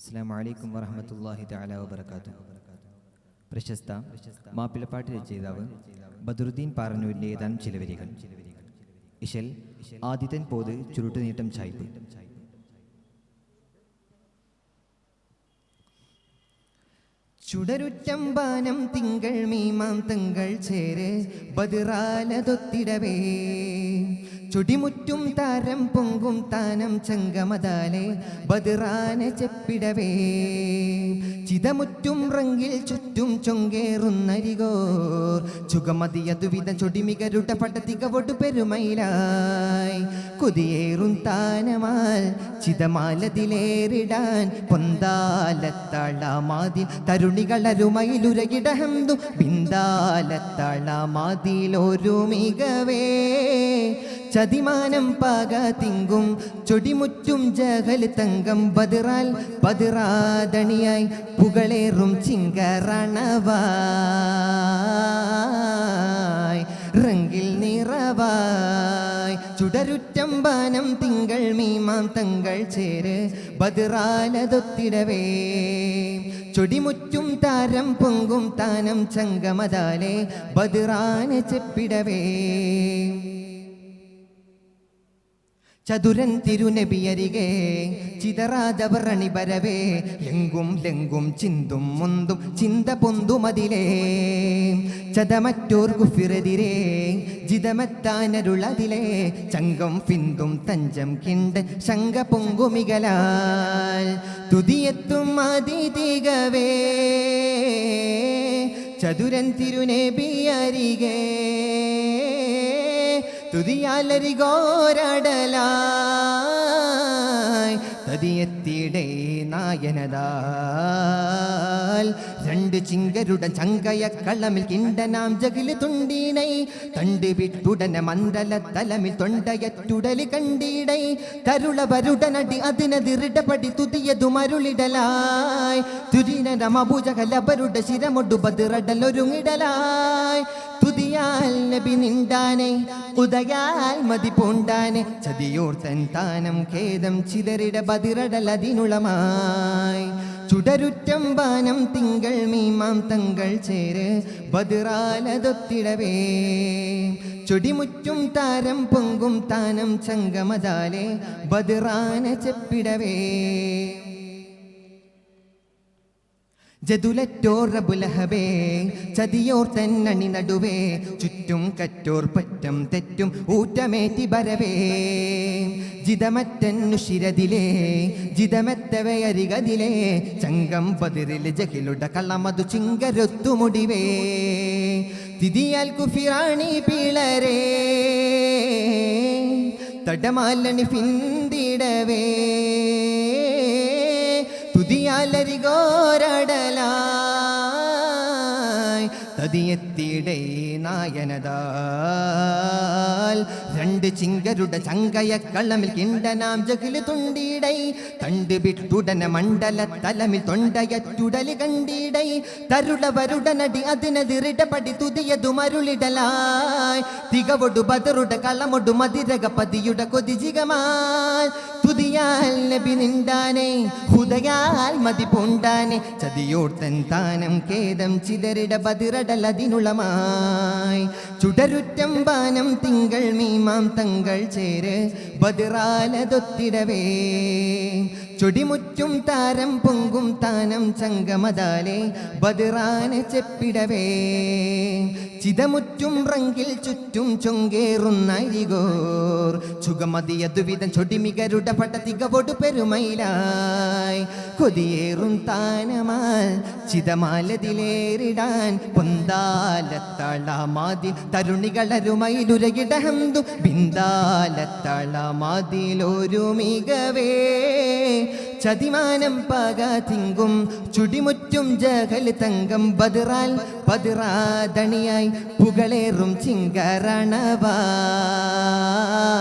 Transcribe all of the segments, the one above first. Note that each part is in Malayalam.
അസ്സലാമു അലൈക്കും വറഹ്മത്തുള്ളാഹി തആല വബറകാതുഹു. പ്രശസ്ത മാപ്പിളപ്പാട്ട് രചയിതാവ് ബദറുദ്ദീൻ പാറന്നൂരിൻ്റെ ഏതാനും ചില വരികൾ. ഇശൽ ആദിതൻ പോത് ചുരുട്ടുനീട്ടം ചായ്പ്. ചുടരുറ്റമ്പാനം തിങ്കൾ മീമാം തങ്ങൾ ചേര് ബദിറാലതൊത്തിടവേ ചുടിമുറ്റും താരം പൊങ്കും താനം ചങ്കമതാലെ ബദിറാന ചെപ്പിടവേ ചിതമുറ്റും റങ്കിൽ ചുറ്റും ചൊങ്കേറുന്നരികോർ ചുഗമതിയതുവിധം ചൊടിമികരുട പടതികവൊടു പെരുമയിലായി കൊതിയേറും താനമാൽ ചിതമാലതിലേറിടാൻ പൊന്താലത്തളമാതിൽ തരുണികളരുമയിലുരകിടഹന്തു ബിന്ദാലത്തളമാതിലൊരു മികവേ ചതിമാനം പാക തിങ്കും ചൊടിമുറ്റും ജഹൽ തങ്കം ബദിറാൽ ബദിറാദണിയായി പുകളേറും ചിങ്കരണവായി റങ്കിൽ നിറവായി ചുടരുറ്റമ്പാനം തിങ്കൾ മീമാം തങ്ങൾ ചേര് ബദിറാലതൊത്തിടവേ ചൊടിമുറ്റും താരം പൊങ്കും താനം ചങ്കമതാലെ ബദിറാന ചെപ്പിടവേ ചതുരൻ തിരുനബിയരികെ ചിതറാതവർ അണിബരവേ എങ്കും ലെങ്കും ചിന്തും മുന്തും ചിന്ത പൊന്തുമതിലേ ചതമറ്റോർ കുഫിറെതിരെ ജിതമത്താനരുളതിലേ ചങ്കം ഫിന്തും തഞ്ചം കിണ്ട് ശങ്ക പൊങ്കുമികലാൽ തുതിയെത്തും അതിഥികവേ ചതുരൻ തിരുനബിയരികെ തുതിയാലരികോരടലായി തതിയെത്തിയിടേ നായനതാൽ രണ്ട് ചിങ്കരുടെ ചങ്കയ കളമിൽ കിണ്ടനാം ജകില് തുണ്ടീണൈ തണ്ട് വിട്ടുടന മന്ദല തലമിൽ തൊണ്ടയറ്റുടലി കണ്ടീടൈ തരുളവരുടനടി അതിനതിറിടപടി തുതിയതു മരുളിടലായി തുരിനമഭുജകലബരുടെ ശിരമൊടു ബദിറടലൊരുങ്ങിടലായി തുതിയാൽ നബി നിണ്ടാനെ ഉദയാൽ മതി പൂണ്ടാനെ ചതിയോർത്തൻ താനം ഖേദം ചിതറിട ബദിറടലതിനുളമായി ചുടരുറ്റമ്പാനം തിങ്കൾ മീമാം തങ്ങൾ ചേര് ബദിറാലതൊത്തിടവേ ചൊടിമുറ്റും താരം പൊങ്കും താനം ചങ്കമതാലെ ബദിറാന ചെപ്പിടവേ ജദുലറ്റോർ റബുലഹബേ ചതിയോർ തന്നണി നടുവേ ചുറ്റും കറ്റോർ പറ്റം തെറ്റും ഊറ്റമേറ്റി ബരവേ ജിതമറ്റന്നു ശിരതിലേ ജിതമെത്തവയരികതിലേ ചങ്കം പതിരിൽ ജഹിലുട കളമതു ചിങ്കരൊത്തു മുടിവേ തിതിയാൽ കുഫിറാണി പിളരേ തടമാലണി ഫിന്തിടവേ തുതിയാലരികോരടലായി തതിയെത്തിയിടേ നായനതാൽ രണ്ട് ചിങ്കരുടെ ചങ്കയ കളമിൽ കിണ്ടനാം ജകില് തുണ്ടീടൈ തണ്ട് വിട്ടുടന മണ്ഡല തലമിൽ തൊണ്ടയറ്റുടലി കണ്ടീടൈ തരുളവരുടനടി അതിനതിറിടപടി തുതിയതു മരുളിടലായി തികവൊടു ബദറുട കളമൊടു മതിരക പതിയുടെ കൊതിജികമാൽ തുതിയാൽ നബി നിണ്ടാനെ ഹുദയാൽ മതി പൂണ്ടാനെ ചതിയോർത്തൻ താനം ഖേദം ചിതറിട ബദിറടലതിനുളമായി ചുടരുറ്റമ്പാനം തിങ്കൾ മീമാം തങ്ങൾ ചേര് ബദിറാലതൊത്തിടവേ ചൊടിമുറ്റും താരം പൊങ്കും താനം ചങ്കമതാലെ ബദിറാന ചെപ്പിടവേ ചിതമുറ്റും റങ്കിൽ ചുറ്റും ചൊങ്കേറുന്നരികോർ ചുഗമതിയതുവിധം ചൊടിമികരുടെ പടതികവൊടു പെരുമയിലായി കൊതിയേറും താനമാൽ ചിതമാലതിലേറിടാൻ പൊന്താലത്തളമാതിൽ തരുണികളരുമയിലുരകിടഹന്തു ബിന്ദാലത്തളമാതിലൊരു മികവേ ചതിമാനം പാക തിങ്കും ചുടിമുറ്റും ജഹൽ തങ്കം ബദിറാൽ ബദിറാദണിയായി പുകളേറും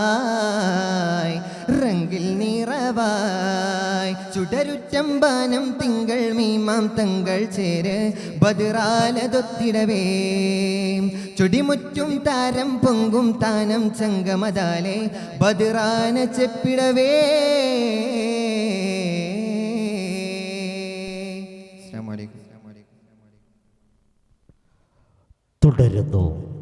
ചിങ്കരണവായി റങ്കിൽ നിറവായി ചുടരുറ്റമ്പാനം തിങ്കൾ മീമാം തങ്ങൾ ചേര് ബദിറാലതൊത്തിടവേ ചുടിമുറ്റും താരം പൊങ്കും താനം ചങ്കമതാലെ ബദിറാന ചെപ്പിടവേ തുടരുന്നു.